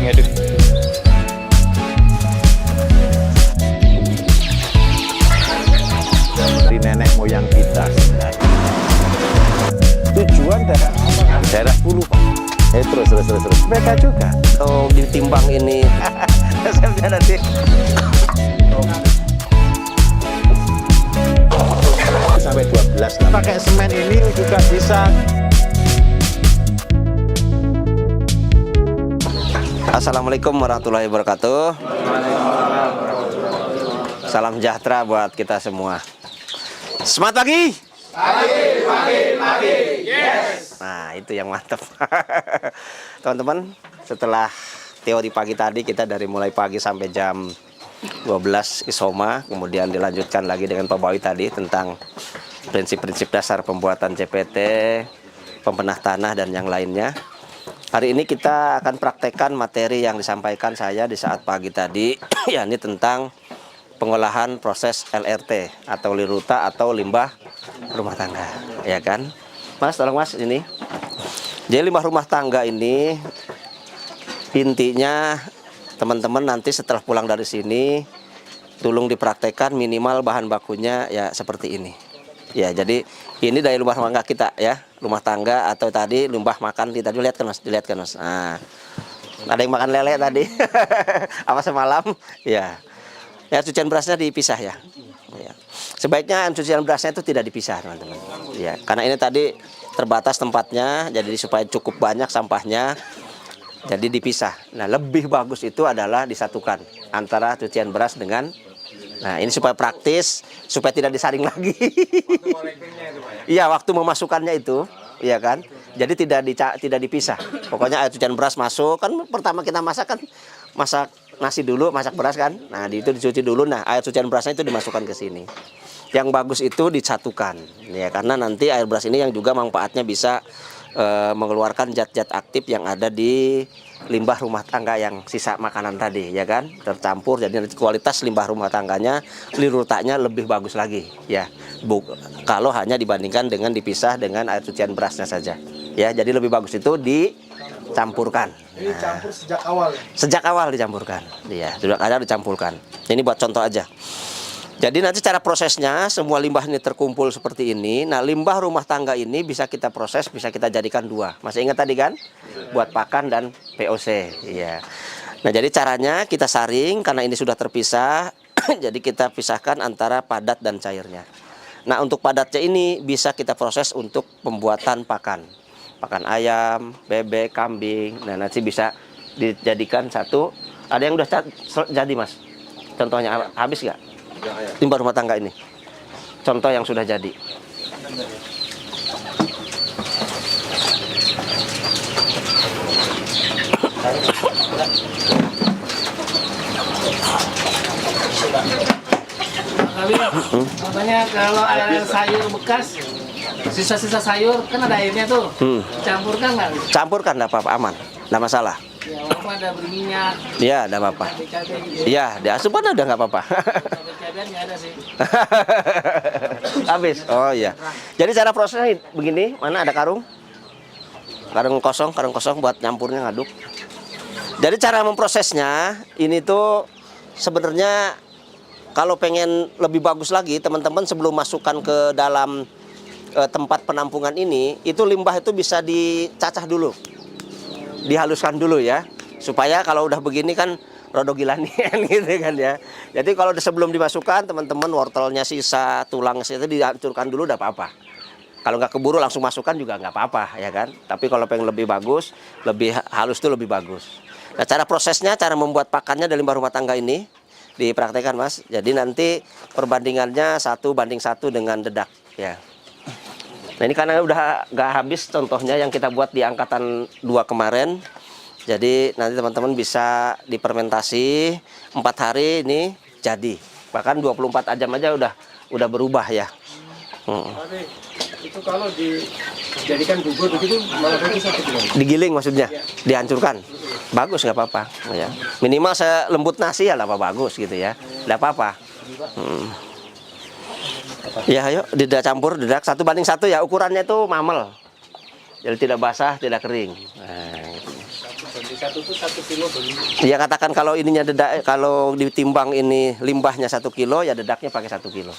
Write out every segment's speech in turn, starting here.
Aduh. Dari nenek moyang kita sebenarnya. Tujuan daerah hulu, Pak. Terus. Mereka juga. Kalau ditimbang ini, saya nanti. Sampai 12 lah. Pakai semen ini juga bisa. Assalamualaikum warahmatullahi wabarakatuh. Salam sejahtera buat kita semua. Semangat pagi. Pagi. Yes. Nah, itu yang mantap. Teman-teman, setelah teori pagi tadi kita dari mulai pagi sampai jam 12 isoma, kemudian dilanjutkan lagi dengan Pak Bawi tadi tentang prinsip-prinsip dasar pembuatan CPT, pembenah tanah dan yang lainnya. Hari ini kita akan praktekkan materi yang disampaikan saya di saat pagi tadi, yakni tentang pengolahan proses LRT atau liruta atau limbah rumah tangga, ya kan? Mas, tolong Mas ini. Jadi limbah rumah tangga ini intinya teman-teman nanti setelah pulang dari sini tolong dipraktekkan minimal bahan bakunya ya seperti ini. Ya, jadi ini dari limbah rumah tangga kita ya, rumah tangga atau tadi limbah makan kita dilihat kan Mas. Nah, ada yang makan lele tadi, apa semalam? Ya, cucian berasnya dipisah ya. Sebaiknya cucian berasnya itu tidak dipisah teman-teman. Ya, karena ini tadi terbatas tempatnya, jadi supaya cukup banyak sampahnya, jadi dipisah. Nah, lebih bagus itu adalah disatukan antara cucian beras dengan. Nah, ini supaya praktis, supaya tidak disaring lagi. Iya, waktu memasukkannya itu, iya kan? Jadi tidak dipisah. Pokoknya air cucian beras masuk, kan pertama kita masak kan masak nasi dulu, masak beras kan. Nah, itu dicuci dulu. Nah, air cucian berasnya itu dimasukkan ke sini. Yang bagus itu disatukan, ya karena nanti air beras ini yang juga manfaatnya bisa mengeluarkan zat-zat aktif yang ada di limbah rumah tangga yang sisa makanan tadi, ya kan, tercampur, jadi nanti kualitas limbah rumah tangganya, lirutanya lebih bagus lagi, ya, kalau hanya dibandingkan dengan dipisah dengan air cucian berasnya saja, ya, jadi lebih bagus itu dicampurkan. Ini campur sejak awal. Sejak awal dicampurkan, ya, sudah ada dicampurkan. Ini buat contoh aja. Jadi nanti cara prosesnya semua limbah ini terkumpul seperti ini. Nah, limbah rumah tangga ini bisa kita proses, bisa kita jadikan dua. Masih ingat tadi kan? Buat pakan dan VOC. Iya. Nah, jadi caranya kita saring karena ini sudah terpisah. Jadi kita pisahkan antara padat dan cairnya. Nah, untuk padatnya ini bisa kita proses untuk pembuatan pakan. Pakan ayam, bebek, kambing. Nah, nanti bisa dijadikan satu. Ada yang udah jadi, Mas? Contohnya habis nggak? Limbah rumah tangga ini contoh yang sudah jadi. Makanya kalau ada sayur bekas, sisa-sisa sayur kan ada airnya tuh, campurkan nggak? Campurkan, nggak apa-apa, aman, nggak masalah. Ya, walaupun ada berminyak. Iya, nggak apa-apa. Iya, diasupan udah nggak apa-apa. Cabai-cabiannya ada sih. Habis. Oh iya. Jadi cara prosesnya begini, mana ada karung? Karung kosong buat nyampurnya ngaduk. Jadi cara memprosesnya ini tuh sebenarnya kalau pengen lebih bagus lagi, teman-teman sebelum masukkan ke dalam tempat penampungan ini, itu limbah itu bisa dicacah dulu. Dihaluskan dulu ya, supaya kalau udah begini kan rodogilanian gitu kan ya. Jadi kalau sebelum dimasukkan teman-teman wortelnya sisa, tulang sisa dihancurkan dulu udah apa-apa. Kalau nggak keburu langsung masukkan juga nggak apa-apa ya kan. Tapi kalau pengen lebih bagus, lebih halus tuh lebih bagus. Nah, cara prosesnya, cara membuat pakannya dari limbah rumah tangga ini dipraktekkan Mas. Jadi nanti perbandingannya 1:1 dengan dedak ya. Nah, ini karena udah nggak habis contohnya yang kita buat di angkatan 2 kemarin. Jadi nanti teman-teman bisa difermentasi 4 hari ini jadi. Bahkan 24 jam aja udah berubah ya. Tapi itu kalau dijadikan bubur begitu malah bisa gimana? Digiling maksudnya, dihancurkan. Bagus nggak apa-apa ya. Minimal selembut nasi ya lah bagus gitu ya. Nggak apa-apa. Ya ayo didak campur, didak 1:1 ya, ukurannya itu mamel. Jadi tidak basah, tidak kering. Nah, satu tuh 1 kilo beli. Ya katakan kalau ininya dedak, kalau ditimbang ini limbahnya 1 kilo, ya dedaknya pakai 1 kilo.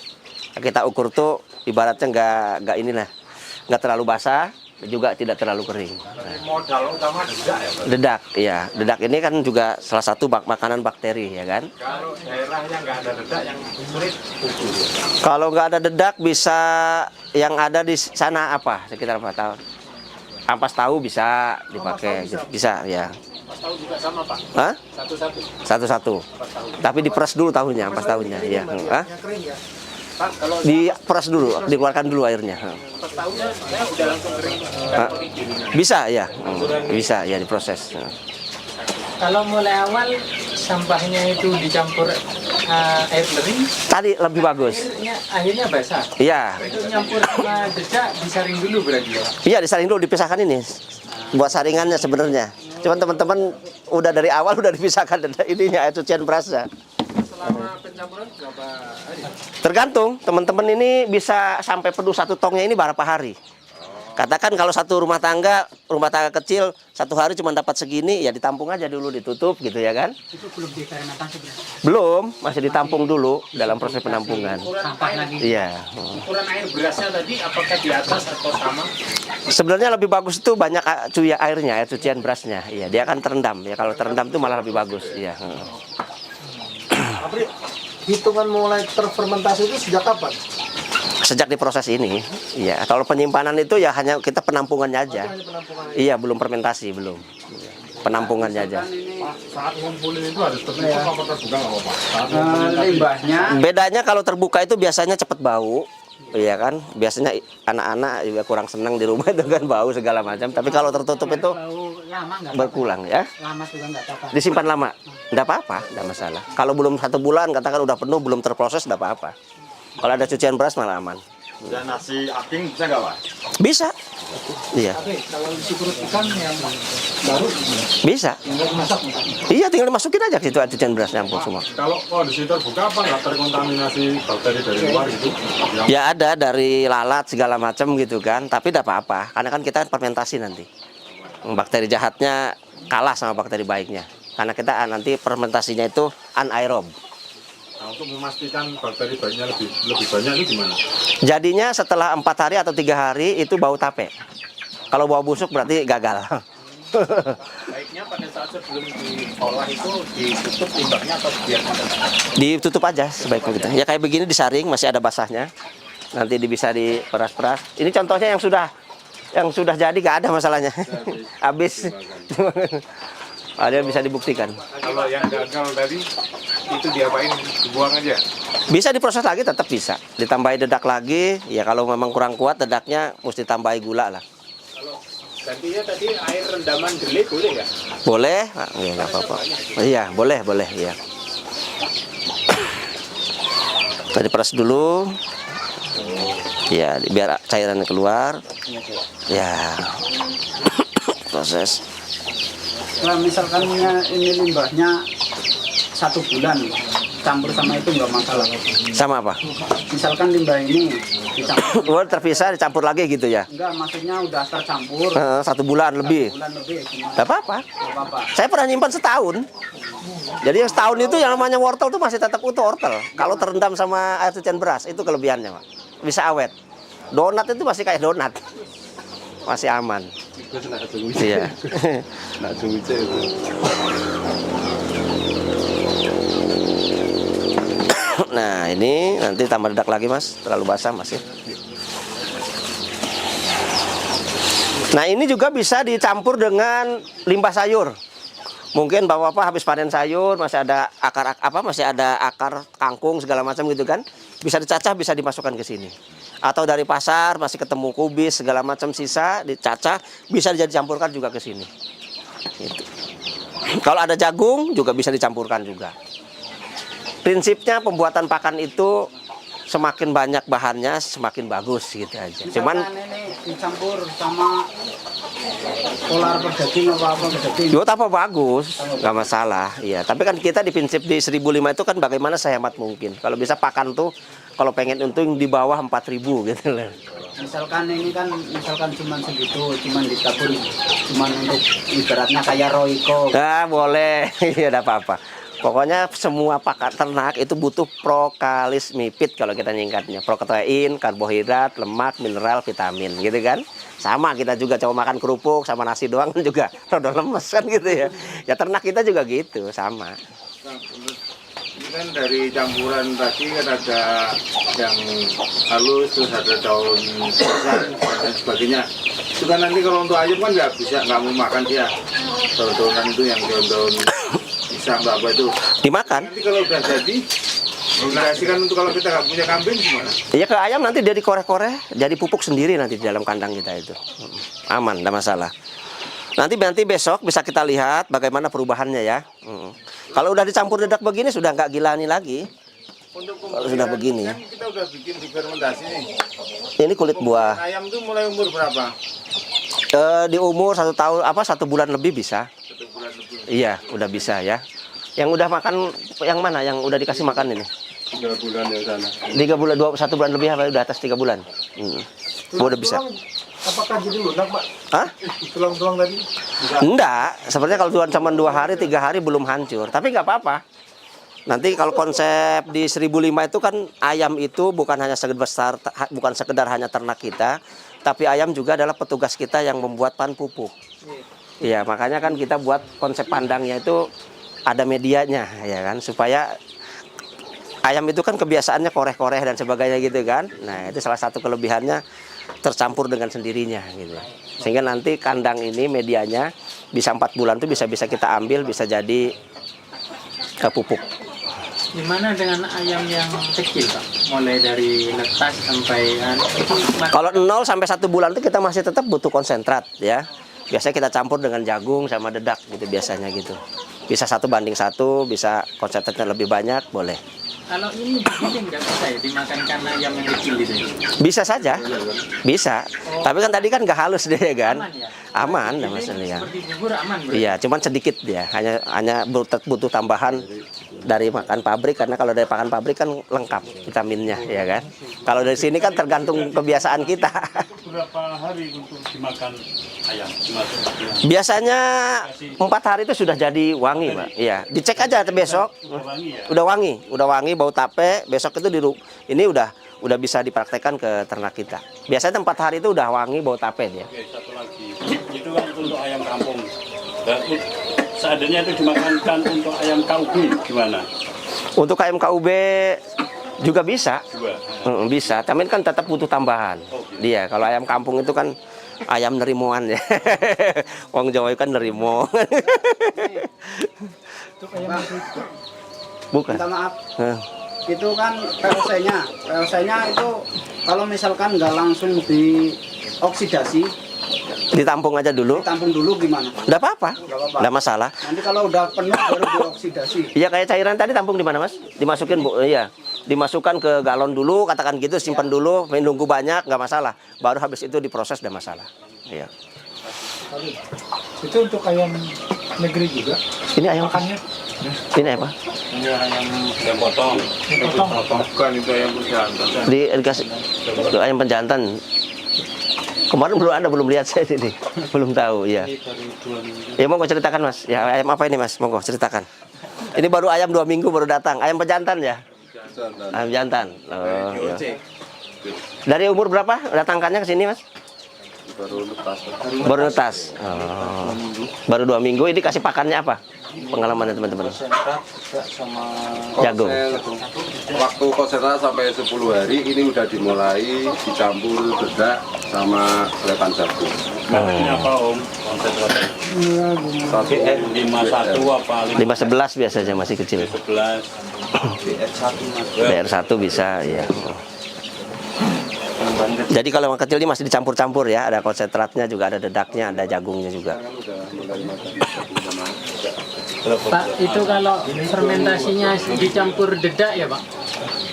Kita ukur tuh ibaratnya nggak inilah, nggak terlalu basah, juga tidak terlalu kering. Modal utama dedak ya, Pak? Dedak, ya. Dedak ini kan juga salah satu makanan bakteri, ya kan? Kalau daerahnya nggak ada dedak yang sulit ukur. Kalau nggak ada dedak, bisa yang ada di sana apa? Sekitar 4 tahun. Ampas tahu bisa dipakai, bisa ya. Pas tahu juga sama Pak. Hah? Satu-satu. Satu-satu. Pas tahu. Tapi diperas dulu tahunya, ampas tahunya, ya. Hah? Yang kering ya. Pak, kalau Diperas dulu, dikeluarkan dulu airnya. pas tahunya saya udah langsung kering. Hah? Bisa ya, bisa ya diproses. Kalau mulai awal sampahnya itu dicampur air kering, Tadi lebih bagus. akhirnya basah. Iya, Itu nyampur sama dedak disaring dulu berarti ya. iya disaring dulu, dipisahkan ini. Buat saringannya sebenarnya. Cuman teman-teman udah dari awal udah dipisahkan ininya air cucian berasnya. Selama pencampuran berapa hari? Tergantung, teman-teman ini bisa sampai penuh 1 tongnya ini berapa hari. Katakan kalau satu rumah tangga kecil 1 hari cuma dapat segini, ya ditampung aja dulu, ditutup gitu ya kan? Itu belum dikarenakan sebenarnya. Belum, masih ditampung dulu dalam proses penampungan. Sampah lagi. Iya. Ukuran air berasnya tadi apakah di atas atau sama? Sebenarnya lebih bagus itu banyak cuya airnya, air cucian berasnya. Iya, dia akan terendam. Ya kalau terendam itu malah lebih bagus. Iya. Tapi hitungan mulai terfermentasi itu sejak kapan? Sejak di proses ini, iya. Kalau penyimpanan itu ya hanya kita penampungannya aja. Iya, belum fermentasi, belum. Penampungannya aja. Saat ngumpulin itu harus tertutup apa terbuka nggak apa-apa? Saat Limbahnya Bedanya kalau terbuka itu biasanya cepet bau, iya kan? Biasanya anak-anak juga kurang senang di rumah itu kan bau segala macam. Tapi kalau tertutup itu bau lama nggak? berkurang ya. Lama juga nggak apa-apa. Disimpan lama, nggak apa-apa, nggak masalah. Kalau belum 1 bulan, katakan udah penuh, belum terproses, nggak apa-apa. Kalau ada cucian beras malah aman. dan nasi aking bisa nggak, Pak? Bisa, iya, Tapi kalau isi perut ikan yang baru bisa. tinggal dimasak. Iya, tinggal dimasukin aja ke situ cucian beras nyampur semua. Kalau kondisi terbuka apa nggak terkontaminasi bakteri dari luar gitu? Yang Ya ada dari lalat segala macam gitu kan, tapi tidak apa-apa, karena kan kita fermentasi nanti. Bakteri jahatnya kalah sama bakteri baiknya, karena kita nanti fermentasinya itu anaerob. Nah, untuk memastikan bakteri baiknya lebih banyak itu gimana? Jadinya setelah 4 hari atau 3 hari itu bau tape. Kalau bau busuk berarti gagal. Baiknya pada saat sebelum diolah itu ditutup limbahnya atau biarkan terbuka? Ditutup aja sebaiknya gitu. Ya kayak begini disaring, masih ada basahnya. Nanti bisa diperas-peras. Ini contohnya yang sudah jadi, gak ada masalahnya. Habis. Ada yang bisa dibuktikan. Kalau yang gagal tadi itu diapain? Dibuang aja? Bisa diproses lagi, tetap bisa. Ditambahi dedak lagi, ya kalau memang kurang kuat dedaknya mesti tambahi gula lah. Kalau gantinya tadi air rendaman deli boleh ya? Boleh? Ya, nggak apa-apa. Iya, boleh, ya. Tadi peras dulu. Ya, biar cairannya keluar. Ya. Proses. Kalau misalkan ini limbahnya 1 bulan campur sama itu nggak masalah. Sama apa? Misalkan limbah ini dicampur, Oh, terpisah dicampur lagi gitu ya. enggak maksudnya udah tercampur 1 bulan lebih. bulan lebih cuma Nggak apa-apa. nggak apa-apa. Saya pernah nyimpan setahun. Jadi yang setahun itu yang namanya wortel tuh masih tetap utuh wortel. Kalau terendam sama air cucian beras, itu kelebihannya, Pak. Bisa awet. Donat itu masih kayak donat. Masih aman. Iya. Nah, ini nanti tambah dedak lagi, Mas. Terlalu basah masih. Nah, ini juga bisa dicampur dengan limbah sayur. Mungkin bapak-bapak habis panen sayur, masih ada akar kangkung segala macam gitu kan. Bisa dicacah, bisa dimasukkan ke sini. Atau dari pasar masih ketemu kubis segala macam sisa, dicacah, bisa dicampurkan juga ke sini. Gitu. Kalau ada jagung juga bisa dicampurkan juga. Prinsipnya pembuatan pakan itu semakin banyak bahannya semakin bagus gitu aja. Cuman Misalkan ini dicampur sama polar per daging apa per daging. Yo apa bagus, nggak masalah. Iya, tapi kan kita di prinsip di 1.500 itu kan bagaimana sehemat mungkin. Kalau bisa pakan tuh, kalau pengen untung di bawah 4.000 gitu loh. Misalkan ini kan cuman segitu, cuman ditabur cuman untuk ibaratnya kayak Royco. Nah, boleh. Iya, ada apa-apa. Pokoknya semua pakan ternak itu butuh prokalis mipit kalau kita nyingkatnya. Protein, karbohidrat, lemak, mineral, vitamin gitu kan. Sama kita juga coba makan kerupuk sama nasi doang kan juga rada lemes kan gitu ya. Ya ternak kita juga gitu, sama. Ini kan dari campuran tadi kan ada yang halus, terus ada daun pisang dan sebagainya. Itu kan nanti kalau untuk ayam kan nggak mau makan dia. Daun-daunan itu yang daun-daun pisang atau apa itu. Dimakan. Nanti kalau udah jadi, dikasihkan untuk kalau kita nggak punya kambing gimana? Iya ke ayam nanti dia dikoreh-koreh, jadi pupuk sendiri nanti di dalam kandang kita itu. Aman, tidak masalah. Nanti besok bisa kita lihat bagaimana perubahannya ya. Kalau udah dicampur dedak begini sudah nggak gilani lagi. Untuk Kalau sudah begini. kan kita udah bikin difermentasi nih. Ini kulit buah. Ayam itu mulai umur berapa? Di umur 1 tahun 1 bulan lebih bisa. 1 bulan lebih. Iya, udah bisa ya. Yang udah makan yang mana? Yang udah dikasih makan ini? 3 bulan yang sana. 3 bulan, 1 bulan lebih apa udah atas 3 bulan? Udah bisa. Apakah jadi lunak, Pak? Hah? Tulang-tulang tadi? Enggak, sebenarnya kalau cuma 2 hari, 3 hari belum hancur. Tapi nggak apa-apa. Nanti kalau konsep di 1.500 itu kan ayam itu bukan hanya sekedar hanya ternak kita, tapi ayam juga adalah petugas kita yang membuat pakan pupuk. Iya, makanya kan kita buat konsep pandangnya itu ada medianya, ya kan, supaya ayam itu kan kebiasaannya koreh-koreh dan sebagainya gitu kan. Nah, itu salah satu kelebihannya tercampur dengan sendirinya gitu. Sehingga nanti kandang ini medianya bisa 4 bulan tuh bisa kita ambil, bisa jadi ke pupuk. Gimana dengan ayam yang kecil, Pak? Mulai dari netas sampai Kalau 0 sampai 1 bulan itu kita masih tetap butuh konsentrat ya. Biasanya kita campur dengan jagung sama dedak gitu biasanya gitu. Bisa 1:1, bisa konsentratnya lebih banyak, boleh. kalau ini begini nggak bisa ya dimakankan ayam yang kecil gitu? Bisa saja, bisa. Tapi kan tadi kan nggak halus deh kan? Aman ya? Aman, nggak Jadi masalah ya. seperti bubur aman berarti? Iya, cuman sedikit ya. Hanya butuh tambahan dari makan pabrik karena kalau dari pakan pabrik kan lengkap vitaminnya, ya kan. Kalau dari sini kan tergantung kebiasaan kita. Berapa hari untuk dimakan ayam? Biasanya 4 hari itu sudah jadi wangi, Pak. Iya, dicek aja besok. Udah wangi, bau tape. Besok itu ini udah bisa dipraktekkan ke ternak kita. Biasanya 4 hari itu udah wangi, bau tape dia. Oke, satu lagi. Itu kan untuk ayam kampung. Dan seandainya itu dimakankan untuk ayam KUB gimana? Untuk ayam KUB juga bisa. Juga. Bisa, tapi kan tetap butuh tambahan. Dia kalau ayam kampung itu kan ayam nerimoan ya. Wong Jawa kan nerimo. Bukan. Minta maaf. Itu kan PLC-nya itu kalau misalkan nggak langsung dioksidasi, Ditampung aja dulu. ditampung dulu gimana? Nggak apa-apa. apa-apa. Nggak masalah. Nanti kalau udah penuh baru dioksidasi. Iya kayak cairan tadi tampung di mana, Mas? Dimasukin, Bu. Iya. Dimasukkan ke galon dulu, katakan gitu, simpan dulu, menunggu banyak, nggak masalah. Baru habis itu diproses, nggak masalah. Iya. Itu untuk ayam negeri juga? Ini ayam Makannya? Ini apa? Ini ayam potong. Bukan itu ayam jantan. Dikasih ayam penjantan. Kemarin belum lihat saya ini, belum tahu ya. Ya monggo ceritakan Mas. Ya ayam apa ini Mas? Monggo ceritakan. Ini baru ayam 2 minggu baru datang. Ayam pejantan ya? Ayam jantan. Oh, ya. Dari umur berapa datangkannya ke sini Mas? Baru netas. Oh. Baru 2 minggu. Ini kasih pakannya apa? Pengalamannya teman-teman. Jagung. Waktu konsentrat sampai 10 hari ini udah dimulai dicampur dedak sama selepan jagung. Mereknya apa Om? Konsentratnya? 51 apa? 511 biasanya masih kecil. 11. DR1 bisa ya. Jadi kalau yang kecil ini masih dicampur-campur ya, ada konsentratnya juga, ada dedaknya, ada jagungnya juga. Pak, itu kalau fermentasinya dicampur dedak ya Pak?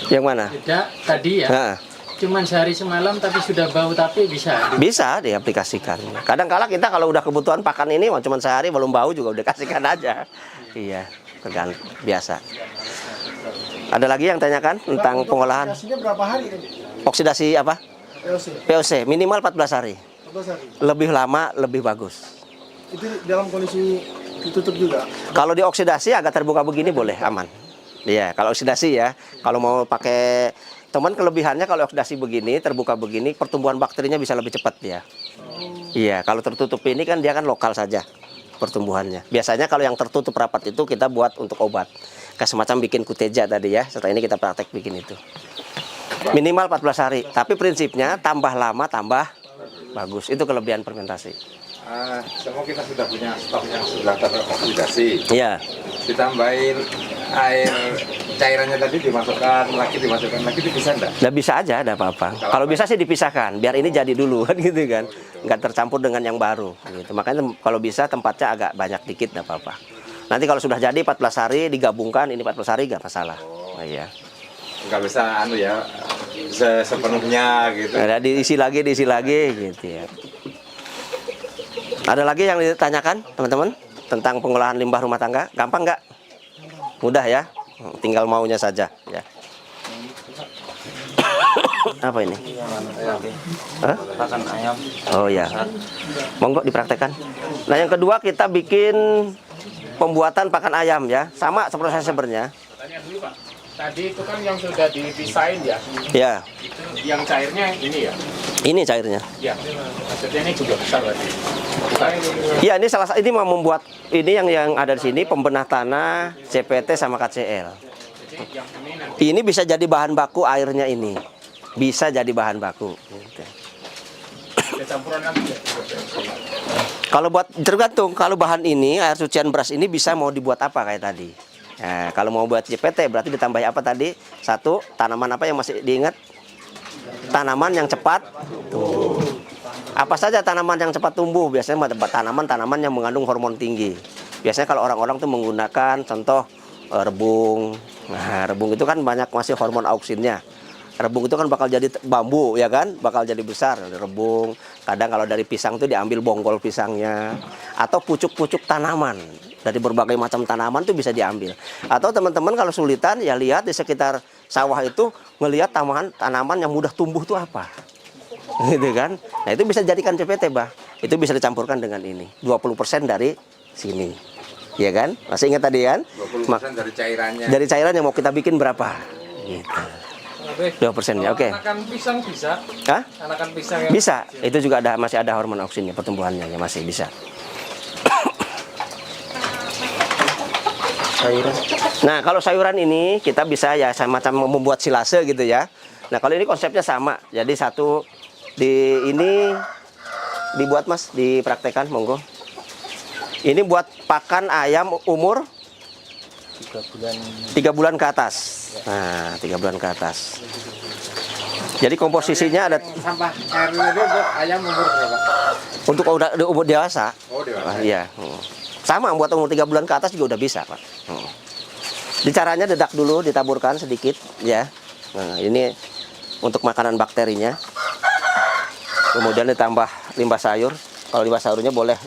Yang mana? Dedak tadi ya? Nah, cuman sehari semalam tapi sudah bau tapi bisa. Bisa diaplikasikan. Kadang-kala kita kalau udah kebutuhan pakan ini cuma sehari belum bau juga udah kasihkan aja. Iya, tergantung biasa. Ada lagi yang tanyakan tentang pengolahan? Oksidasinya berapa hari ini? Oksidasi apa? POC. POC minimal 14 hari. 14 hari. Lebih lama lebih bagus. Itu dalam kondisi ditutup juga. Kalau dioksidasi agak terbuka begini boleh aman. Iya, kalau oksidasi ya. Kalau mau pakai teman kelebihannya kalau oksidasi begini, terbuka begini, pertumbuhan bakterinya bisa lebih cepat ya. Iya, kalau tertutup ini kan dia kan lokal saja pertumbuhannya. Biasanya kalau yang tertutup rapat itu kita buat untuk obat. Kayak semacam bikin kuteja tadi ya. Setelah ini kita praktek bikin itu. Minimal 14 hari. Tapi prinsipnya tambah lama tambah bagus. Itu kelebihan fermentasi. Semua kita sudah punya stok yang sudah teroksidasi. Iya. Ditambahin air cairannya tadi dimasukkan lagi itu bisa enggak? Nggak bisa aja, ada apa-apa. Kalau bisa sih dipisahkan, biar ini jadi dulu kan gitu kan, nggak tercampur dengan yang baru. Gitu. Makanya kalau bisa tempatnya agak banyak dikit, nggak apa-apa. Nanti kalau sudah jadi 14 hari digabungkan, ini 14 hari nggak masalah. Oh iya. Nggak bisa ya sepenuhnya gitu. Ada diisi lagi gitu ya. Ada lagi yang ditanyakan teman-teman tentang pengolahan limbah rumah tangga? Gampang nggak? Mudah ya, tinggal maunya saja ya. Apa ini? Hah? Pakan ayam. Oh ya, monggo dipraktekkan. Nah yang kedua kita bikin pembuatan pakan ayam ya, sama proses sebenarnya. Tanya dulu Pak, tadi itu kan yang sudah dipisahin ya? Ya, Yang cairnya ini ya? ini cairnya. Ya, maksudnya ini juga besar berarti. Iya, ini ini mau membuat ini yang ada di sini pembenah tanah, CPT sama KCL. Ini bisa jadi bahan baku airnya ini. Bisa jadi bahan baku. Gitu. Ada campuran lagi ya? Kalau buat tergantung, kalau bahan ini air cucian beras ini bisa mau dibuat apa kayak tadi. Nah, kalau mau buat CPT berarti ditambahi apa tadi? Satu, tanaman apa yang masih diingat? Tanaman yang cepat tumbuh. Apa saja tanaman yang cepat tumbuh? Biasanya tanaman-tanaman yang mengandung hormon tinggi. Biasanya kalau orang-orang tuh menggunakan contoh rebung. Nah, rebung itu kan banyak masih hormon auksinnya. Rebung itu kan bakal jadi bambu ya kan, bakal jadi besar rebung. Kadang kalau dari pisang itu diambil bonggol pisangnya, atau pucuk-pucuk tanaman dari berbagai macam tanaman itu bisa diambil. Atau teman-teman kalau sulitan ya lihat di sekitar sawah itu melihat tanaman yang mudah tumbuh itu apa, gitu kan? Nah itu bisa jadikan CPT bah. Itu bisa dicampurkan dengan ini. 20% dari sini, ya kan? Masih ingat tadi kan? 20% dari cairannya. Dari cairan yang mau kita bikin berapa? Gitu. 2% ya, oke. Anakan pisang bisa? Hah? Anakan pisang yang Bisa, itu juga masih ada hormon auksinnya, pertumbuhannya ya masih bisa. Sayuran. Nah kalau sayuran ini kita bisa ya semacam membuat silase gitu ya. Nah kalau ini konsepnya sama, jadi satu ini dibuat mas, dipraktekan monggo. Ini buat pakan ayam umur 3 bulan ke atas. Nah 3 bulan ke atas. Jadi komposisinya ada Sampah airnya itu untuk ayam umur berapa? untuk umur dewasa. Oh, dewasa. Iya. Sama buat umur 3 bulan ke atas juga udah bisa Pak. Di caranya dedak dulu, ditaburkan sedikit ya. Nah ini untuk makanan bakterinya. Kemudian ditambah limbah sayur. Kalau limbah sayurnya boleh.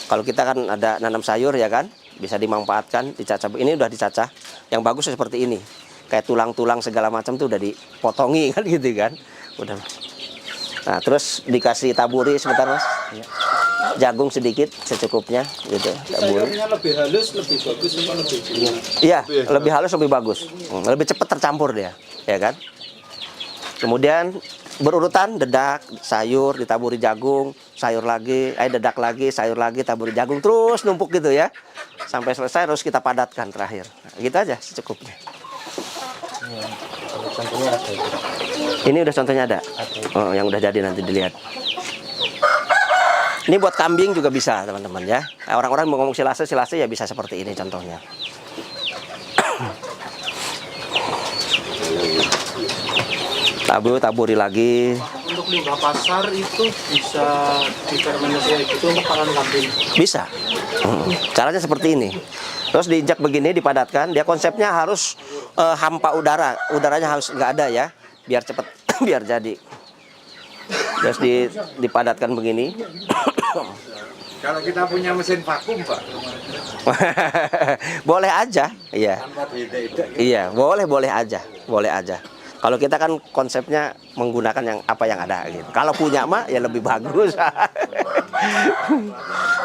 Kalau kita kan ada nanam sayur ya kan, bisa dimanfaatkan, dicacah. Ini udah dicacah. Yang bagus seperti ini. Kayak tulang-tulang segala macam tuh udah dipotongi kan gitu kan. Udah. Nah, terus dikasih taburi sebentar Mas. Jagung sedikit secukupnya gitu. Taburi. Sayurnya lebih halus, lebih bagus, apa lebih? Iya, lebih halus lebih bagus. Lebih cepat tercampur dia, ya kan? Kemudian berurutan dedak, sayur, ditaburi jagung, sayur lagi, dedak lagi, sayur lagi, taburi jagung, terus numpuk gitu ya. Sampai selesai terus kita padatkan terakhir. Nah, gitu aja secukupnya. Contohnya ada. Ini udah contohnya ada. Oh, yang udah jadi nanti dilihat. Ini buat kambing juga bisa, teman-teman ya. Orang-orang mau ngomong silase ya bisa seperti ini contohnya. Taburi lagi. Untuk limbah pasar itu bisa difermentasi itu untuk pakan kambing. Bisa. Caranya seperti ini. Terus diinjak begini, dipadatkan. Dia konsepnya harus hampa udara. Udaranya harus nggak ada ya, biar cepat biar jadi. Terus dipadatkan begini. Kalau kita punya mesin vakum, Pak. Boleh aja, iya. Iya, boleh aja, boleh aja. Kalau kita kan konsepnya menggunakan yang apa yang ada gitu. Kalau punya mah ya lebih bagus.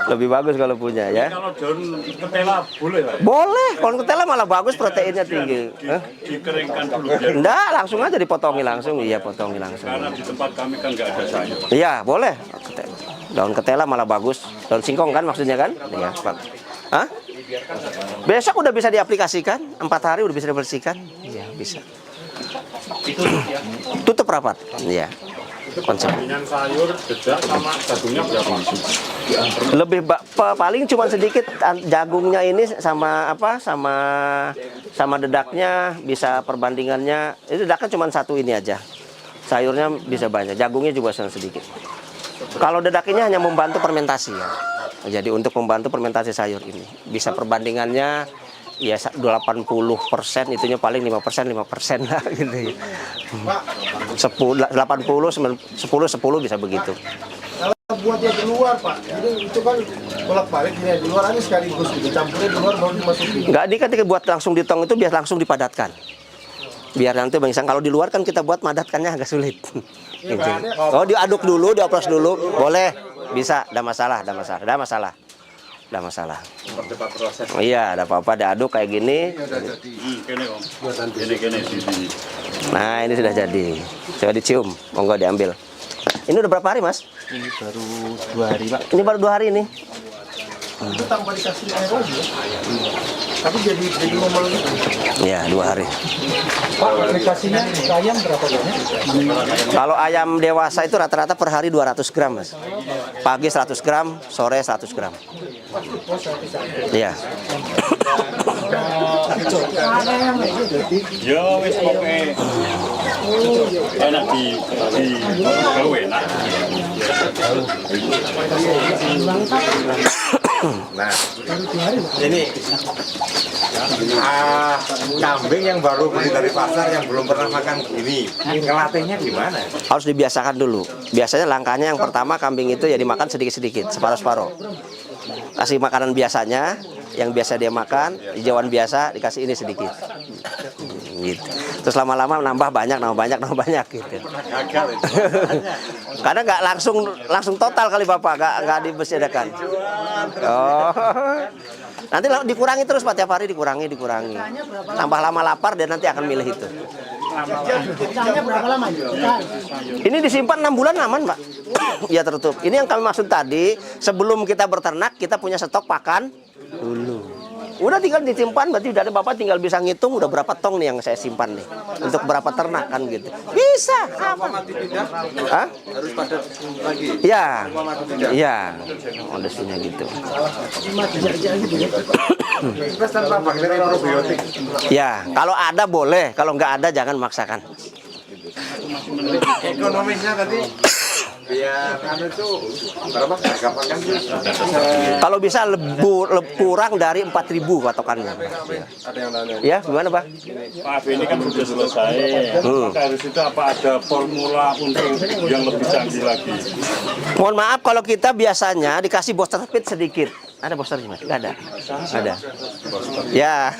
Lebih bagus kalau punya ya. Kalau daun ketela boleh lah. Boleh, kalau ketela malah bagus, proteinnya tinggi. Dikeringkan dulu. Enggak, langsung aja dipotongi langsung. Iya, potongi langsung. Karena di tempat kami kan nggak ada sayur. Iya, boleh. Daun ketela malah bagus. Daun singkong kan maksudnya kan? Iya, Pak. Hah? Besok udah bisa diaplikasikan, 4 hari udah bisa dibersihkan. Iya, bisa. Tutup rapat. Iya. Konsep. Perbandingan sayur, dedak sama jagungnya berapa? Lebih paling cuma sedikit jagungnya ini sama apa sama dedaknya bisa perbandingannya. Itu dedaknya cuma satu ini aja. Sayurnya bisa banyak, jagungnya juga sedikit. Kalau dedak ini hanya membantu fermentasi ya. Jadi untuk membantu fermentasi sayur ini bisa perbandingannya ya 80%, itunya paling 5% lah gitu ya. 10 80 10 bisa begitu. Kalau buatnya di luar, Pak, jadi itu kan bolak-balik di luar aja sekaligus gitu, campurnya di luar baru dimasukin. Enggak, ini ketika buat langsung ditong itu biar langsung dipadatkan. Biar nanti Bang Isang kalau di luar kan kita buat madatkannya agak sulit. Gitu. Oh, diaduk dulu, dioplos dulu, boleh, bisa, enggak masalah. Percepat proses. Oh, iya, ada apa-apa diaduk kayak gini. Kene Om. Kene sini. Nah, ini sudah jadi. Coba dicium, monggo diambil. Ini udah berapa hari, Mas? Ini baru 2 hari, Pak. Ini baru 2 hari nih. Itu tanpa dikasih air lagi ya? Tapi jadi ngomong gitu. Iya, 2 hari. Pak, aplikasinya ayam berapa banyak? Kalau ayam dewasa itu rata-rata per hari 200 gram, Mas. Pagi 100 gram, sore 100 gram. Iya. Ya wis pokoke enak di gawe enak. Nah, ini kambing yang baru beli dari pasar yang belum pernah makan gini, ngelatihnya gimana? Harus dibiasakan dulu. Biasanya langkahnya yang pertama kambing itu ya dimakan sedikit-sedikit, separuh-separuh. Kasih makanan biasanya, yang biasa dia makan, hijauan biasa dikasih ini sedikit. Gitu. Terus lama-lama nambah banyak gitu. Karena nggak langsung total kali Bapak, nggak dibersihkan. Oh. Nanti dikurangi terus Pak, tiap hari dikurangi. Tambah lama lapar dia nanti akan milih itu. Berapa lama? Ini disimpan 6 bulan aman, Pak. Ya tertutup. Ini yang kami maksud tadi, sebelum kita berternak kita punya stok pakan dulu. Udah tinggal disimpan, berarti dari Bapak tinggal bisa ngitung udah berapa tong nih yang saya simpan nih untuk berapa ternak kan gitu. Bisa. Hah? Harus padat lagi. Iya. Iya. Kondisinya gitu. Terus tanpa bakteri probiotik. Ya, kalau ada boleh, kalau nggak ada jangan maksakan. Ekonomisnya tadi biar itu berapa harga pakan sih? Kalau bisa kurang dari 4.000 patokannya. Ada yang nanya. Ya, gimana Pak? Pak ini kan sudah selesai. Maka harus itu apa ada formula untuk yang lebih canggih lagi? Mohon maaf kalau kita biasanya dikasih booster feed sedikit. Ada boosternya Mas? Nggak ada. Ada. Ya.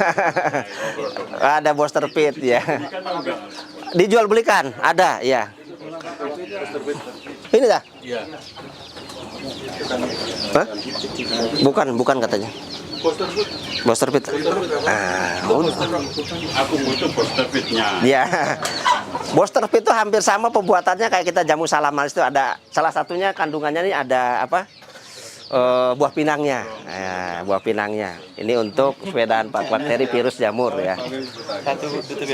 Ada booster feed ya. Dijual belikan? Ada, ya. Ini dah? Iya. Hah? Bukan katanya. Booster feed. Aku butuh booster feed-nya. Ya. Booster feed itu hampir sama pembuatannya kayak kita jamu salamalis itu ada salah satunya kandungannya ini ada apa? Buah pinangnya. Buah pinangnya. Ini untuk sepedaan bakteri virus jamur ya.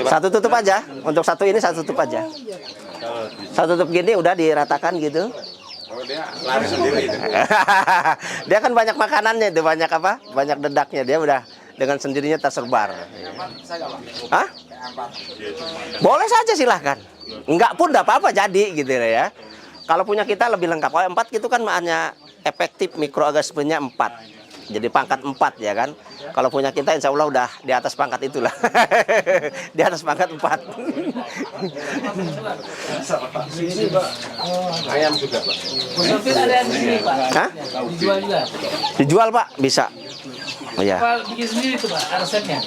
Satu tutup aja. Untuk satu ini satu tutup aja. Satu tutup gini udah diratakan gitu. Dia lari sendiri. Dia kan banyak makanannya itu, banyak apa? Banyak dedaknya, dia udah dengan sendirinya tersebar. Hah? Boleh saja silahkan. Enggak pun enggak apa-apa jadi gitu ya. Kalau punya kita lebih lengkap. Kalau 4 itu kan hanya efektif mikroorganismenya 4. jadi pangkat 4 ya kan. Kalau punya kita insya Allah udah di atas pangkat itulah. Di atas pangkat 4. Ayam juga, Pak. Sopir ada yang di sini, Pak. Hah? Dijual juga. Dijual Pak, bisa. Oh ya. Pak bikin sendiri tuh, Pak, resepnya.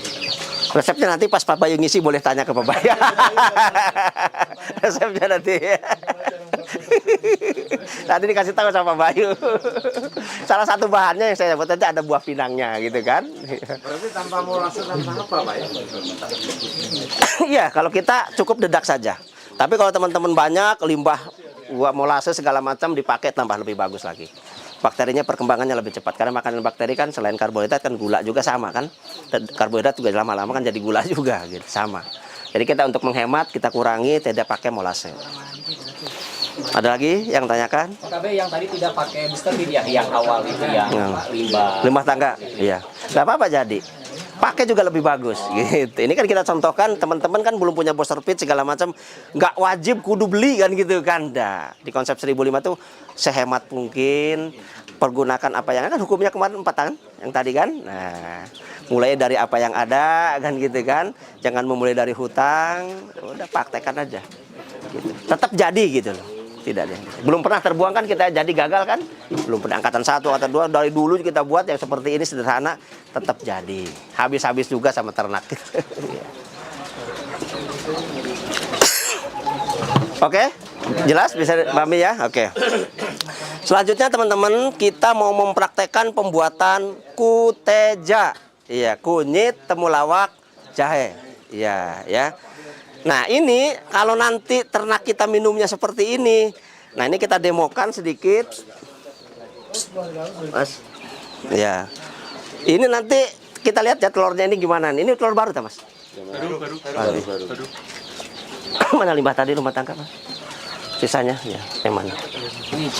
Resepnya nanti pas Pak Bayu ngisi boleh tanya ke Pak Bayu. Resepnya nanti. Nanti dikasih tahu sama Pak Bayu. Salah satu bahannya yang saya buat aja ada buah pinangnya gitu kan. Berarti tanpa molase tanpa apa, Pak ya? Iya, kalau kita cukup dedak saja. Tapi kalau teman-teman banyak limbah buah molase segala macam dipakai tambah lebih bagus lagi. Bakterinya perkembangannya lebih cepat karena makanan bakteri kan selain karbohidrat kan gula juga sama kan. Dan karbohidrat juga lama-lama kan jadi gula juga gitu, sama. Jadi kita untuk menghemat kita kurangi tidak pakai molase. Ada lagi yang tanyakan? OKB yang tadi tidak pakai booster feed ya, yang awal itu yang limbah tangga. Iya. Gak apa-apa jadi. Pakai juga lebih bagus gitu. Ini kan kita contohkan teman-teman kan belum punya booster feed segala macam, nggak wajib kudu beli kan gitu kan. Dah. Di konsep 1005 tuh sehemat mungkin pergunakan apa yang kan hukumnya kemarin 4 tahun yang tadi kan. Nah, mulai dari apa yang ada kan gitu kan. Jangan memulai dari hutang, udah praktekkan aja. Gitu. Tetap jadi gitu loh. Tidak deh. Belum pernah terbuang kan kita jadi gagal kan? Belum pernah angkatan 1, angkatan 2 dari dulu kita buat yang seperti ini sederhana tetap jadi. Habis-habis juga sama ternak. Oke, jelas bisa pahami ya? Oke. Selanjutnya teman-teman kita mau mempraktekkan pembuatan kuteja. Iya, kunyit, temulawak, jahe. Iya, ya. Nah ini kalau nanti ternak kita minumnya seperti ini, nah ini kita demokan sedikit, Mas. Ya, ini nanti kita lihat ya telurnya ini gimana. Ini telur baru, Mas? Baru. Mana limbah tadi rumah tangga, Mas? Sisanya ya, yang mana? Ini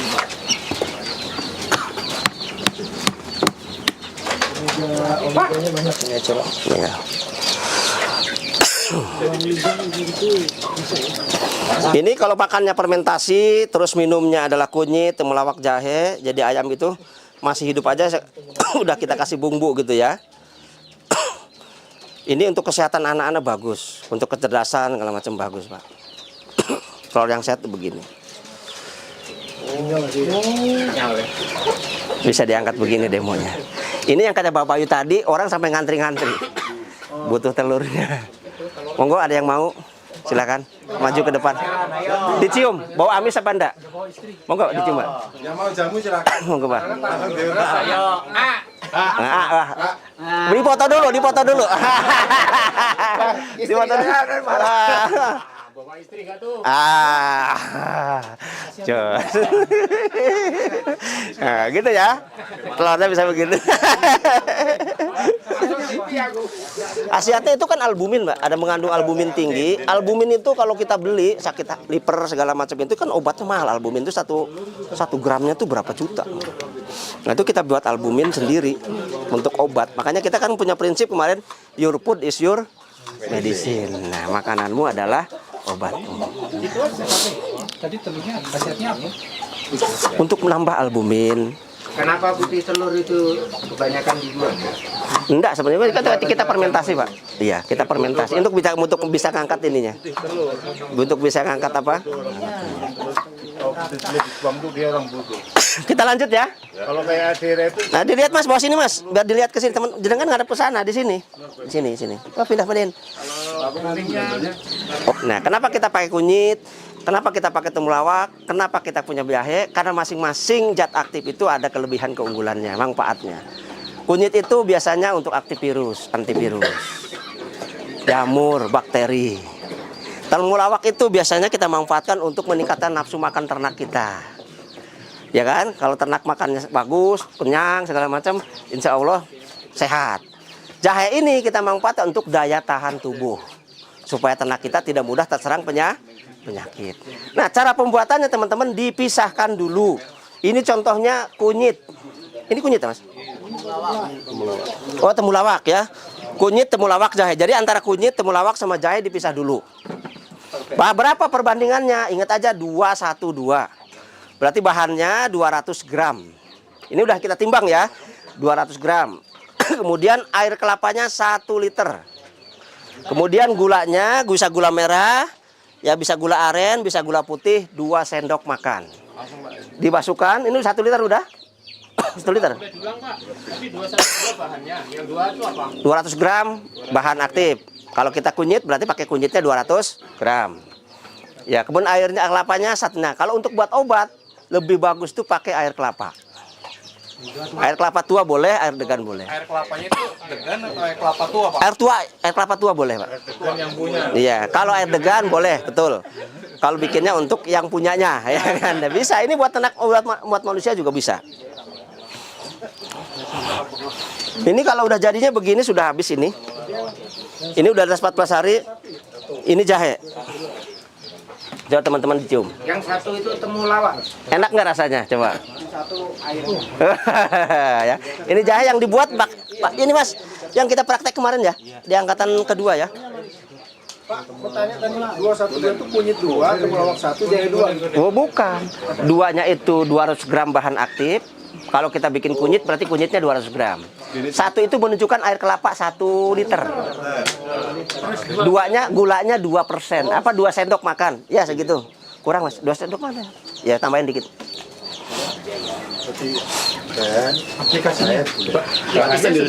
coba. Ya. Ini kalau makannya fermentasi, terus minumnya adalah kunyit, temulawak, jahe. Jadi ayam itu masih hidup aja, udah kita kasih bumbu gitu ya. Ini untuk kesehatan anak-anak bagus, untuk kecerdasan segala macam bagus, Pak. Telur yang sehat tuh begini. Bisa diangkat begini demonya. Ini yang kata Bapak Bayu tadi, orang sampai ngantri-ngantri. Butuh telurnya. Monggo ada yang mau? Silakan maju ke depan. Dicium, bau amis apa enggak? Monggo dicium, Pak. Yang mau jamu silakan. Monggo, Pak. Ayo, Di foto dulu. Difoto dulu. Bawa istri gak tuh? Jos. Nah, gitu ya. Telurnya bisa begitu. Khasiatnya itu kan albumin, Mbak. Ada mengandung albumin tinggi. Albumin itu kalau kita beli sakit liver segala macam itu kan obatnya mahal. Albumin itu satu gramnya tuh berapa juta. Nah itu kita buat albumin sendiri untuk obat. Makanya kita kan punya prinsip kemarin, your food is your medicine. Nah makananmu adalah obatmu. Tadi telurnya khasiatnya apa? Untuk menambah albumin. Kenapa putih telur itu kebanyakan dibuang? Enggak, sebenarnya kita fermentasi, Pak. Iya, kita fermentasi untuk bisa ngangkat ininya. Untuk bisa ngangkat apa? Kita lanjut ya. Kalau kayak adire itu Nah, dilihat Mas, bawa sini Mas, biar dilihat ke sini teman. Jenengan nggak ada pesana di sini. Di sini. Oh, pindah-pindahin. Nah, kenapa kita pakai kunyit? Kenapa kita pakai temulawak? Kenapa kita punya jahe? Karena masing-masing zat aktif itu ada kelebihan keunggulannya, manfaatnya. Kunyit itu biasanya untuk antivirus, jamur, bakteri. Temulawak itu biasanya kita manfaatkan untuk meningkatkan nafsu makan ternak kita. Ya kan? Kalau ternak makannya bagus, kenyang, segala macam, insya Allah sehat. Jahe ini kita manfaatkan untuk daya tahan tubuh. Supaya ternak kita tidak mudah terserang penyakit. Nah, cara pembuatannya teman-teman dipisahkan dulu. Ini contohnya kunyit. Ini kunyit, Mas? Oh, temulawak ya. Kunyit, temulawak, jahe. Jadi antara kunyit, temulawak sama jahe dipisah dulu. Berapa perbandingannya? Ingat aja 2:1:2. Berarti bahannya 200 gram. Ini udah kita timbang ya. 200 gram. Kemudian air kelapanya 1 liter. Kemudian gulanya bisa gula merah, ya bisa gula aren, bisa gula putih 2 sendok makan. Dimasukkan, ini 1 liter udah? 1 liter. Udah dibilang Pak, tapi 2 sampai 2 bahannya. Yang 2 itu apa? 200 gram bahan aktif. Kalau kita kunyit berarti pakai kunyitnya 200 gram. Ya, kemudian airnya kelapanya 1. Nah, kalau untuk buat obat lebih bagus tuh pakai air kelapa. Air kelapa tua boleh, air degan boleh. Air kelapanya itu degan atau air kelapa tua, Pak? Air kelapa tua boleh, Pak. Degan yang punya. Iya, kalau air degan boleh, betul. Kalau bikinnya untuk yang punyanya, ya kan? Bisa. Ini buat ternak, buat manusia juga bisa. Ini kalau udah jadinya begini sudah habis ini. Ini udah ada 14 hari. Ini jahe. Coba teman-teman dicium. Yang satu itu temulawak. Enak nggak rasanya? Coba. Yang satu air. Ya. Ini jahe yang dibuat Pak. Ini Mas, yang kita praktek kemarin ya, di angkatan kedua ya. Pak, pertanyaan tadi 212 itu kunyit 2, temulawak 1, jahe 2. Oh bukan. Duanya itu 200 gram bahan aktif. Kalau kita bikin kunyit berarti kunyitnya 200 gram. Satu itu menunjukkan air kelapa 1 liter. Duanya gulanya 2%. Apa 2 sendok makan? Ya segitu. Kurang Mas, 2 sendok mana? Ya tambahin dikit. Aplikasinya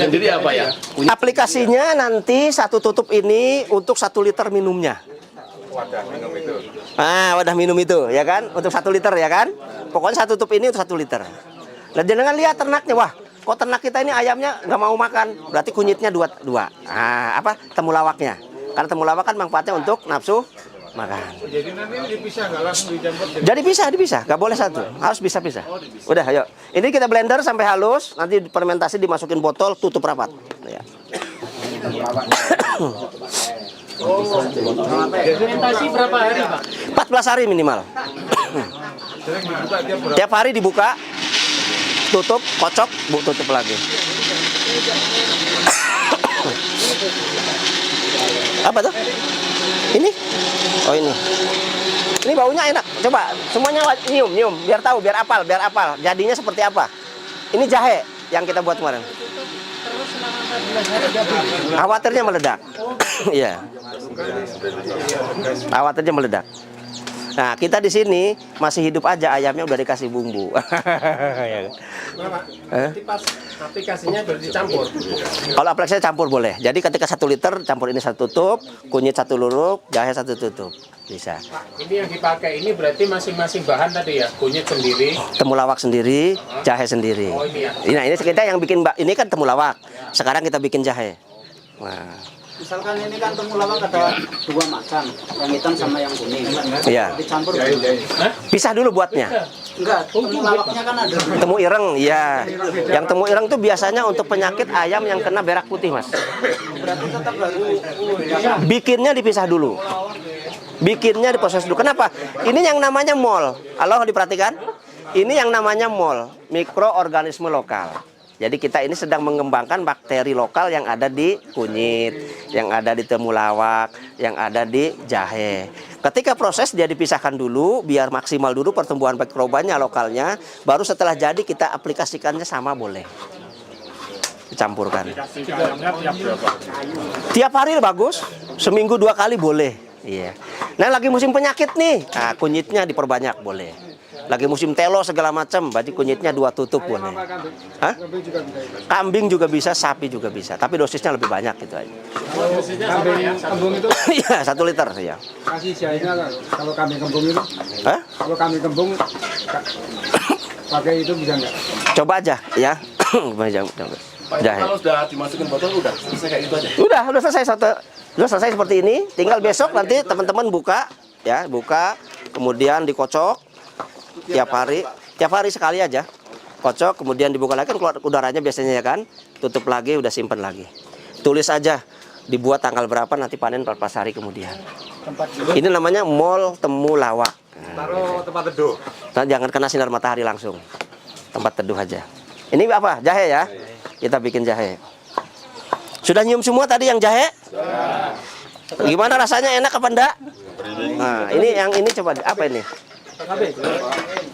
sendiri apa ya? Aplikasinya nanti 1 tutup ini untuk 1 liter minumnya. Wadah minum itu. Wadah minum itu ya kan? Untuk 1 liter ya kan? Pokoknya 1 tutup ini untuk 1 liter. Nah, jangan lihat ternaknya, wah, kok ternak kita ini ayamnya nggak mau makan, berarti kunyitnya 2. Temulawaknya. Karena temulawak kan manfaatnya untuk nafsu makan. Jadi nanti dipisah, nggak langsung dicampur. Jadi dipisah, nggak boleh satu, harus bisa-pisah. Udah, ayo. Ini kita blender sampai halus, nanti fermentasi dimasukin botol, tutup rapat. Ya. Fermentasi berapa hari Pak? 14 hari minimal. Tiap hari dibuka, tutup, kocok, tutup lagi. Apa tuh? Ini? Oh ini. Ini baunya enak. Coba semuanya nyium, biar tahu, biar apal. Jadinya seperti apa? Ini jahe yang kita buat kemarin. Khawatirnya meledak. Iya. Khawatirnya meledak. Nah, kita di sini masih hidup aja, ayamnya udah dikasih bumbu. Aplikasinya sudah dicampur. Kalau aplikasinya campur boleh. Jadi ketika 1 liter campur ini 1 tutup, kunyit 1 lurup, jahe 1 tutup. Bisa. Ini yang dipakai ini berarti masing-masing bahan tadi ya? Kunyit sendiri, Temulawak sendiri, jahe sendiri. Oh, ini ya. Nah, ini kita yang bikin ini kan temulawak. Sekarang kita bikin jahe. Nah. Misalkan ini kan temulawak ada 2 macam, yang hitam sama yang kuning. Iya. Dicampur. Pisah dulu buatnya. Enggak, temulawaknya kan ada. Temu ireng, iya. Yang temu ireng itu biasanya untuk penyakit ayam yang kena berak putih, Mas. Berarti tetap baru. Bikinnya dipisah dulu. Bikinnya diproses dulu. Kenapa? Ini yang namanya mol. Halo, diperhatikan? Ini yang namanya mol, mikroorganisme lokal. Jadi kita ini sedang mengembangkan bakteri lokal yang ada di kunyit, yang ada di temulawak, yang ada di jahe. Ketika proses dia dipisahkan dulu, biar maksimal dulu pertumbuhan mikrobanya lokalnya, baru setelah jadi kita aplikasikannya sama boleh. Dicampurkan. Tiap hari bagus, seminggu 2 kali boleh. Iya. Nah lagi musim penyakit nih, nah, kunyitnya diperbanyak boleh. Lagi musim telo segala macam, berarti kunyitnya 2 tutup boleh. Hah? Kambing juga bisa, sapi juga bisa, tapi dosisnya lebih banyak gitu aja. Kambing itu Iya, 1 liter ya. kasih jahenya kalau kambing kembung itu. Hah? Kalau kambing kembung pakai itu bisa nggak? Coba aja ya. Jahe. Kalau sudah dimasukin botol udah selesai kayak gitu aja. Udah selesai seperti ini. Tinggal besok nanti teman-teman buka ya, kemudian dikocok tiap hari sekali aja. Kocok, kemudian dibuka lagi kan keluar udaranya biasanya ya kan. Tutup lagi, udah simpen lagi. Tulis aja dibuat tanggal berapa, nanti panen 14 hari kemudian. Ini namanya mol temulawak. Taruh tempat teduh. Nah, jangan kena sinar matahari langsung. Tempat teduh aja. Ini apa? Jahe ya. Kita bikin jahe. Sudah nyium semua tadi yang jahe? Gimana rasanya, enak apa enggak? Nah, ini coba apa ini?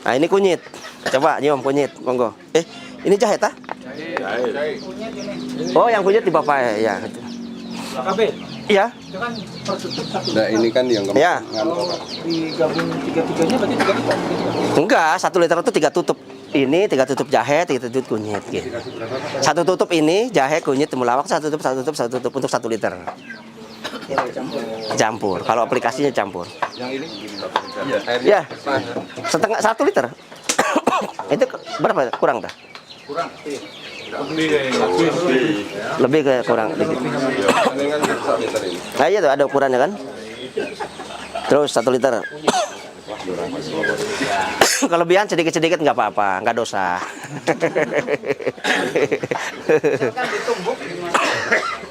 Nah, ini kunyit. Coba nyium kunyit, monggo. Ini jahe tah? Oh, yang kunyit di Bapak ya. Iya. Nah ini kan yang Ya. Digabung tiga-tiganya berarti 3 liter. Enggak, 1 liter itu 3 tutup. Ini 3 tutup jahe, 3 tutup kunyit gitu. 1 tutup ini jahe, kunyit, temulawak, 1 tutup untuk 1 liter. Campur. Kalau aplikasinya campur. yang ini Ya. Setengah 1 liter. Itu berapa? Kurang dah. Lebih ke kurang dikit. ini kan 1 liter ini. Nah, iya tuh ada ukurannya kan. Terus 1 liter. Kelebihan sedikit-sedikit nggak apa-apa, nggak dosa.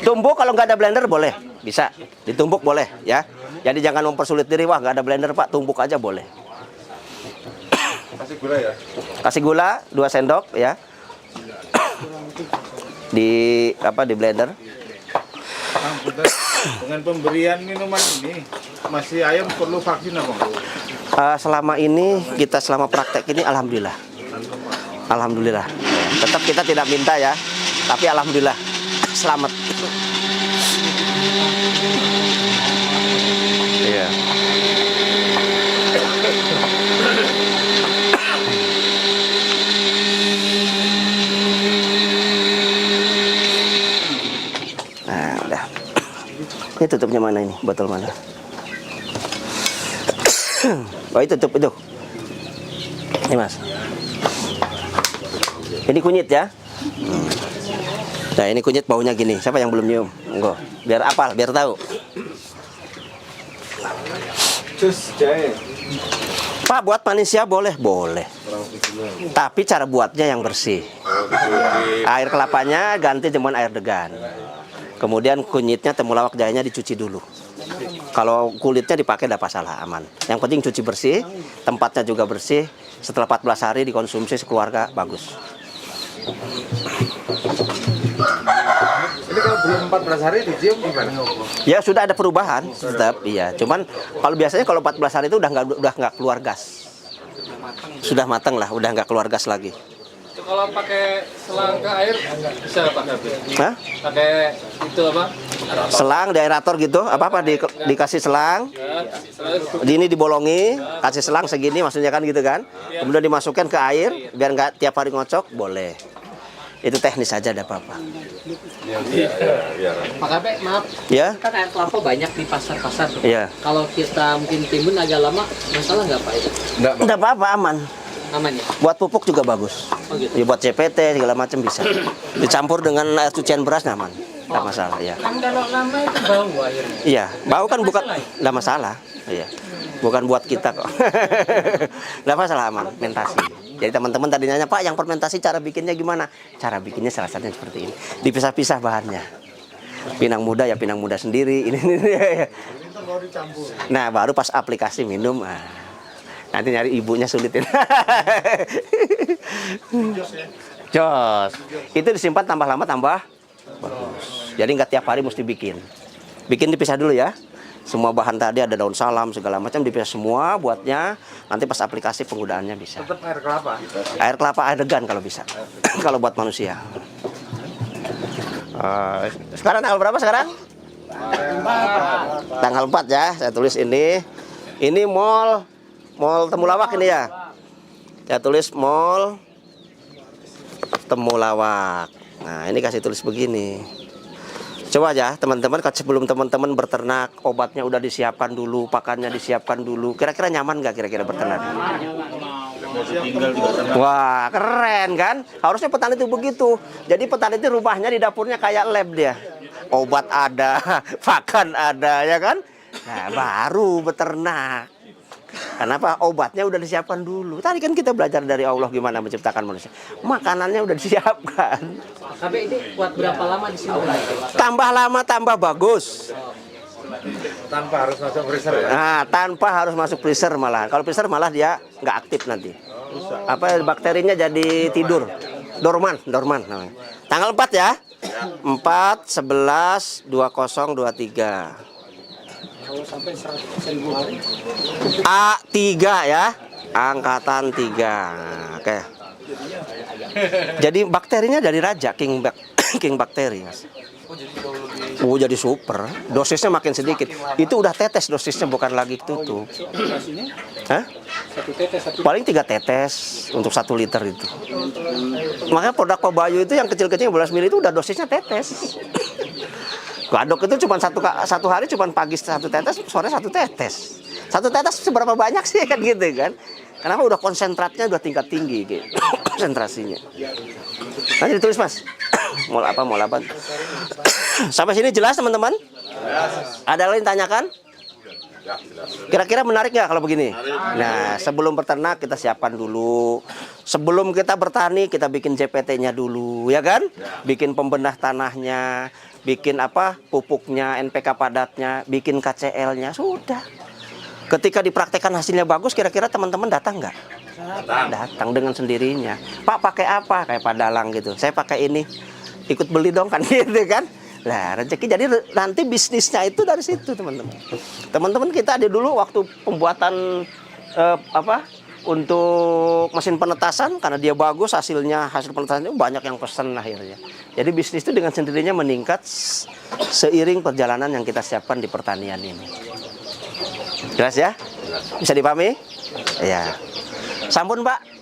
Tumbuk kalau nggak ada blender boleh, bisa ditumbuk boleh ya. Jadi jangan mempersulit diri, wah nggak ada blender Pak, tumbuk aja boleh. Kasih gula ya. Kasih gula 2 sendok ya. Di di blender. Dengan pemberian minuman ini, masih ayam perlu vaksin apa? Selama ini selama praktek ini alhamdulillah. Alhamdulillah. Tetap kita tidak minta ya, tapi alhamdulillah selamat. Iya. Nah, udah. Ini tutupnya mana ini? Botol mana? Oh, itu tutup itu. Ini Mas. Ini kunyit ya. Nah, ini kunyit baunya gini. Siapa yang belum nyium? Enggak. Biar apal, biar tahu. Jus jahe. Pak, buat manusia boleh? Boleh. Tapi cara buatnya yang bersih. Air kelapanya ganti dengan air degan. Kemudian kunyitnya, temulawak, jahenya dicuci dulu. Kalau kulitnya dipakai tidak masalah, aman. Yang penting cuci bersih, tempatnya juga bersih. Setelah 14 hari dikonsumsi sekeluarga, bagus. Ini kalau belum 14 hari dicium gimana? Ya sudah ada perubahan, tetap iya. Cuman kalau biasanya kalau 14 hari itu udah nggak keluar gas. Sudah matang lah, udah nggak keluar gas lagi. Kalau pakai selang ke air bisa Pak Habib? Hah? Pakai itu apa? Selang, aerator gitu, dikasih selang. Ini dibolongi, kasih selang segini maksudnya kan gitu kan. Kemudian dimasukkan ke air biar nggak tiap hari ngocok, boleh. Itu teknis aja, ada apa-apa. Pak Kabek, maaf. Ya? Kan air kelapa banyak di pasar-pasar. Iya. Kalau kita mungkin timbun agak lama, masalah nggak Pak? Enggak apa-apa, aman. Aman ya? Buat pupuk juga bagus. Oh, gitu. Ya, buat CPT segala macam bisa. Dicampur dengan air cucian beras nyaman. Enggak masalah, ya. Kan kalau lama itu bau airnya. Iya, bau kan bukan enggak masalah. Iya. Bukan buat kita kok. Enggak masalah, aman, fermentasi. Jadi teman-teman tadi nanya, Pak, yang fermentasi cara bikinnya gimana? Cara bikinnya salah satunya seperti ini. Dipisah-pisah bahannya. Pinang muda ya pinang muda sendiri. Ini. Nah, baru pas aplikasi minum. Nanti nyari ibunya sulitin. Jos. Itu disimpan tambah lama tambah bagus. Jadi nggak tiap hari mesti bikin. Bikin dipisah dulu ya. Semua bahan tadi ada daun salam segala macam dipisah semua buatnya. Nanti pas aplikasi penggunaannya bisa. Tetap air kelapa. Air kelapa, air degan kalau bisa. Kalau buat manusia. Sekarang tanggal berapa sekarang? Tanggal 4 ya. Saya tulis ini. Ini mall Temulawak ini ya. Saya tulis mall Temulawak. Nah, ini kasih tulis begini. Coba aja teman-teman, sebelum teman-teman berternak, obatnya udah disiapkan dulu, pakannya disiapkan dulu. Kira-kira nyaman nggak kira-kira berternak? Wah, keren kan? Harusnya petani itu begitu. Jadi petani itu rumahnya di dapurnya kayak lab dia. Obat ada, pakan ada, ya kan? Nah, baru beternak. Kenapa? Obatnya udah disiapkan dulu. Tadi kan kita belajar dari Allah gimana menciptakan manusia. Makanannya udah disiapkan. Kabek ini kuat berapa lama di sini? Tambah lama tambah bagus. Tanpa harus masuk freezer ya? Nah, tanpa harus masuk freezer malah. Kalau freezer malah dia nggak aktif nanti. Bakterinya jadi tidur. Dorman namanya. Tanggal 4 ya. 4, 11, 2023. Kalau sampai 100% hari. A3 ya. Angkatan 3. Oke. Jadi bakterinya dari raja, king bakteri, Mas. Oh, jadi super. Dosisnya makin sedikit. Itu udah tetes dosisnya, bukan lagi tutup. Hah? Paling 3 tetes untuk 1 liter itu. Makanya produk Pak Bayu itu yang kecil-kecil 12 ml itu udah dosisnya tetes. Gadok itu cuma satu hari cuma pagi 1 tetes, sore 1 tetes. 1 tetes seberapa banyak sih kan gitu kan? Kenapa udah konsentratnya udah tingkat tinggi gitu. Konsentrasinya. Nanti ditulis Mas. Mol apa? Sampai sini jelas teman-teman? Ada lain tanyakan? Kira-kira menarik nggak kalau begini? Nah, sebelum berternak kita siapkan dulu. Sebelum kita bertani kita bikin JPT-nya dulu, ya kan? Bikin pembenah tanahnya, bikin apa? Pupuknya, NPK padatnya, bikin KCL-nya, sudah. Ketika dipraktekkan hasilnya bagus, kira-kira teman-teman datang nggak? Datang dengan sendirinya. Pak pakai apa? Kayak Pak Dalang gitu. Saya pakai ini. Ikut beli dong kan gitu kan? Nah, rezeki jadi nanti bisnisnya itu dari situ, teman-teman. Teman-teman kita ada dulu waktu pembuatan untuk mesin penetasan karena dia bagus hasil penetasannya banyak yang pesan akhirnya. Jadi bisnis itu dengan sendirinya meningkat seiring perjalanan yang kita siapkan di pertanian ini. Jelas ya? Bisa dipahami? Ya. Sampun, Pak.